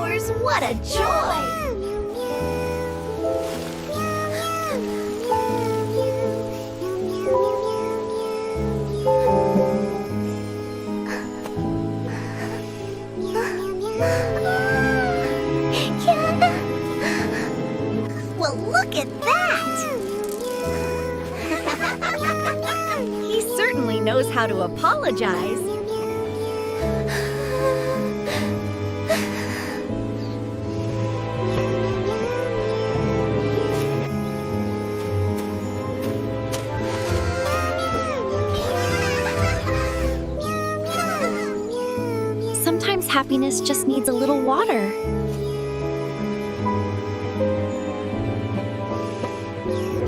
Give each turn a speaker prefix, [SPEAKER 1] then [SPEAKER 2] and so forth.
[SPEAKER 1] flowers, what a joy! Well, look at that! He certainly knows how to apologize. Sometimes happiness just needs a little water.